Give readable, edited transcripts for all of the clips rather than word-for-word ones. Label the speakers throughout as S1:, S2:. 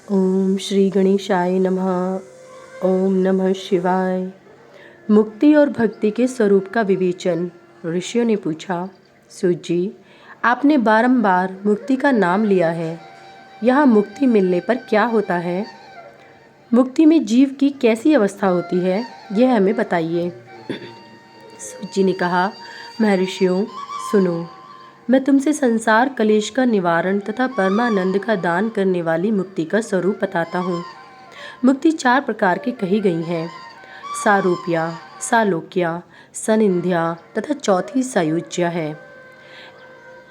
S1: ओम श्री गणेशाय नमः। ओम नमः शिवाय। मुक्ति और भक्ति के स्वरूप का विवेचन। ऋषियों ने पूछा, सूत जी, आपने बारंबार मुक्ति का नाम लिया है, यहाँ मुक्ति मिलने पर क्या होता है? मुक्ति में जीव की कैसी अवस्था होती है, यह हमें बताइए। सूत जी ने कहा, महर्षियों सुनो, मैं तुमसे संसार कलेश का निवारण तथा परमानंद का दान करने वाली मुक्ति का स्वरूप बताता हूँ। मुक्ति 4 प्रकार की कही गई हैं, सारूप्या, सालोक्या, सनिंध्या तथा चौथी सायुज्या है।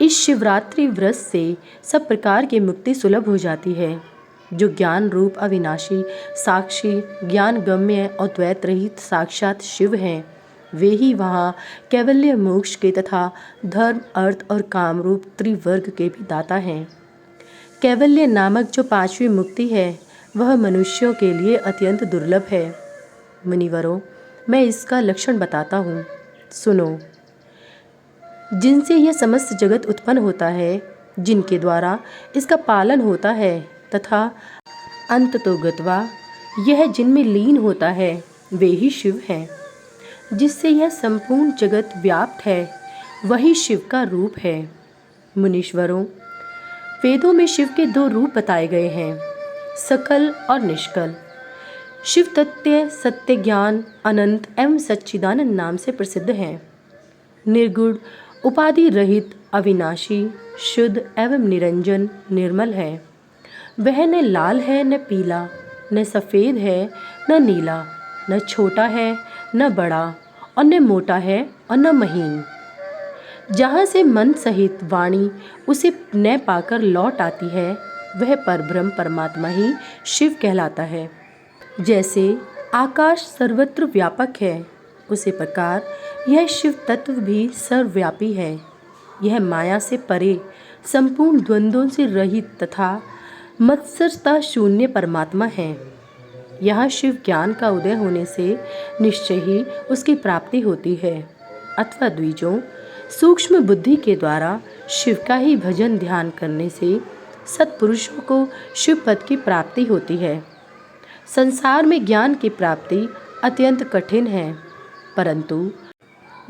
S1: इस शिवरात्रि व्रत से सब प्रकार की मुक्ति सुलभ हो जाती है। जो ज्ञान रूप अविनाशी साक्षी ज्ञान गम्य और द्वैत रहित साक्षात शिव हैं, वे ही वहाँ कैवल्य मोक्ष के तथा धर्म अर्थ और काम रूप त्रिवर्ग के भी दाता हैं। कैवल्य नामक जो 5वीं मुक्ति है, वह मनुष्यों के लिए अत्यंत दुर्लभ है। मुनिवरों, मैं इसका लक्षण बताता हूँ, सुनो। जिनसे यह समस्त जगत उत्पन्न होता है, जिनके द्वारा इसका पालन होता है तथा अंततोगत्वा यह जिनमें लीन होता है, वे ही शिव हैं। जिससे यह संपूर्ण जगत व्याप्त है, वही शिव का रूप है। मुनीश्वरों, वेदों में शिव के 2 रूप बताए गए हैं, सकल और निष्कल। शिव तत्व सत्य ज्ञान अनंत एवं सच्चिदानंद नाम से प्रसिद्ध हैं। निर्गुण उपाधि रहित अविनाशी शुद्ध एवं निरंजन निर्मल है। वह न लाल है न पीला, न सफ़ेद है न नीला, न छोटा है न बड़ा और न मोटा है और न महीन। जहाँ से मन सहित वाणी उसे न पाकर लौट आती है, वह परब्रह्म परमात्मा ही शिव कहलाता है। जैसे आकाश सर्वत्र व्यापक है, उसी प्रकार यह शिव तत्व भी सर्वव्यापी है। यह माया से परे संपूर्ण द्वंद्वों से रहित तथा मत्सरता शून्य परमात्मा है। यहाँ शिव ज्ञान का उदय होने से निश्चय ही उसकी प्राप्ति होती है। अथवा द्विजों, सूक्ष्म बुद्धि के द्वारा शिव का ही भजन ध्यान करने से सत्पुरुषों को शिव पद की प्राप्ति होती है। संसार में ज्ञान की प्राप्ति अत्यंत कठिन है, परंतु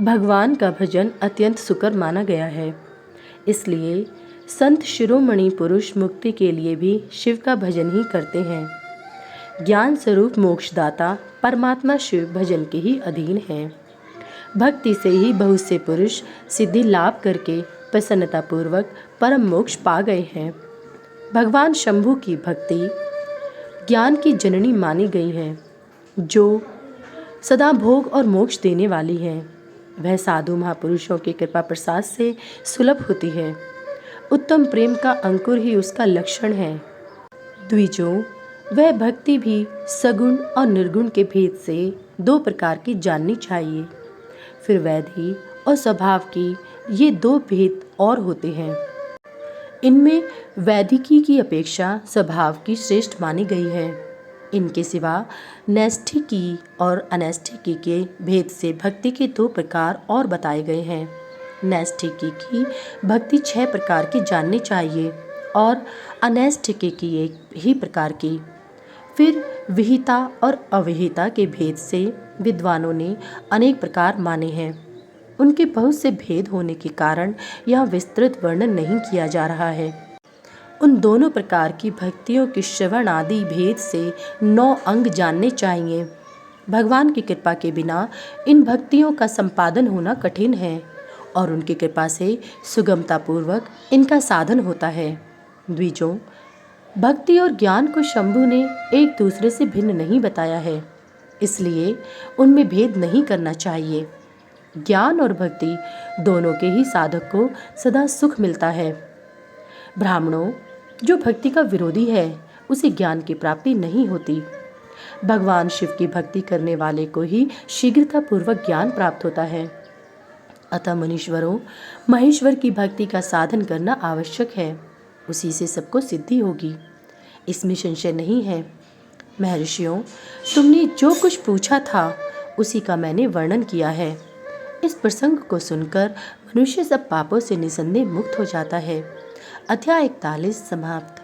S1: भगवान का भजन अत्यंत सुकर माना गया है। इसलिए संत शिरोमणि पुरुष मुक्ति के लिए भी शिव का भजन ही करते हैं। ज्ञान स्वरूप मोक्षदाता परमात्मा शिव भजन के ही अधीन है। भक्ति से ही बहुत से पुरुष सिद्धि लाभ करके प्रसन्नतापूर्वक परम मोक्ष पा गए हैं। भगवान शंभु की भक्ति ज्ञान की जननी मानी गई है, जो सदा भोग और मोक्ष देने वाली है। वह साधु महापुरुषों की कृपा प्रसाद से सुलभ होती है। उत्तम प्रेम का अंकुर ही उसका लक्षण है। द्विजों, वह भक्ति भी सगुण और निर्गुण के भेद से 2 प्रकार की जाननी चाहिए। फिर वैधि और स्वभाव की ये 2 भेद और होते हैं। इनमें वैधिकी की अपेक्षा स्वभाव की श्रेष्ठ मानी गई है। इनके सिवा नैष्ठिकी और अनैष्ठिकी के भेद से भक्ति के 2 प्रकार और बताए गए हैं। नैष्ठिकी की भक्ति 6 प्रकार की जाननी चाहिए और अनैष्ठिकी की 1 ही प्रकार की। फिर विहिता और अविहिता के भेद से विद्वानों ने अनेक प्रकार माने हैं। उनके बहुत से भेद होने के कारण यह विस्तृत वर्णन नहीं किया जा रहा है। उन दोनों प्रकार की भक्तियों के श्रवण आदि भेद से 9 अंग जानने चाहिए। भगवान की कृपा के बिना इन भक्तियों का संपादन होना कठिन है और उनकी कृपा से सुगमतापूर्वक इनका साधन होता है। द्विजों, भक्ति और ज्ञान को शंभु ने एक दूसरे से भिन्न नहीं बताया है, इसलिए उनमें भेद नहीं करना चाहिए। ज्ञान और भक्ति दोनों के ही साधक को सदा सुख मिलता है। ब्राह्मणों, जो भक्ति का विरोधी है, उसे ज्ञान की प्राप्ति नहीं होती। भगवान शिव की भक्ति करने वाले को ही शीघ्रतापूर्वक ज्ञान प्राप्त होता है। अतः मुनीश्वरों, महेश्वर की भक्ति का साधन करना आवश्यक है, उसी से सबको सिद्धि होगी, इसमें संशय नहीं है। महर्षियों, तुमने जो कुछ पूछा था उसी का मैंने वर्णन किया है। इस प्रसंग को सुनकर मनुष्य सब पापों से निसंदेह मुक्त हो जाता है। अध्याय 41 समाप्त।